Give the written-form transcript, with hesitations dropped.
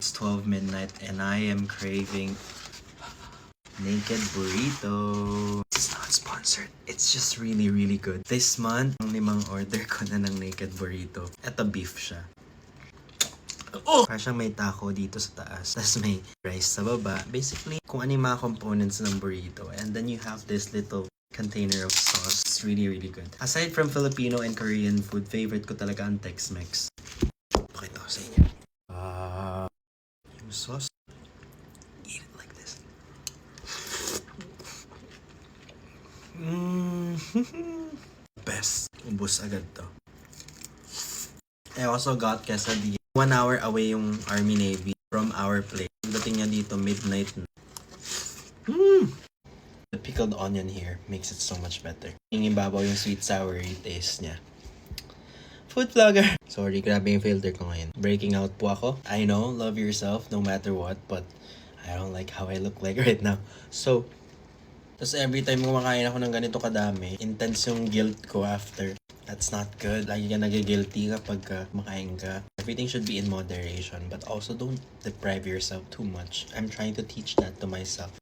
It's 12 midnight and I am craving naked burrito. It's not sponsored. It's just really, really good. This month, ang limang order ko na ng naked burrito. Ito beef siya. Oh! Parang siyang may taco dito sa taas. Tapos may rice sa baba. Basically, kung ano yung mga components ng burrito. And then you have this little container of sauce. It's really, really good. Aside from Filipino and Korean food, favorite ko talaga ang Tex-Mex. Pakita ko sa inyo. Yung sauce. Eat it like this. Best. Ubus agad to. I also got quesadilla. 1 hour away yung Army Navy from our place. Pagdating niya dito, midnight na. The pickled onion here makes it so much better. Yung ibabaw yung sweet sour taste niya. Food vlogger! Sorry, grabe yung filter ko ngayon. Breaking out po ako. I know, love yourself no matter what, but I don't like how I look like right now. So, tapos every time kumakain ako ng ganito kadami, intense yung guilt ko after. That's not good. Lagi ka nagigilty kapag kumakain ka. Everything should be in moderation, but also don't deprive yourself too much. I'm trying to teach that to myself.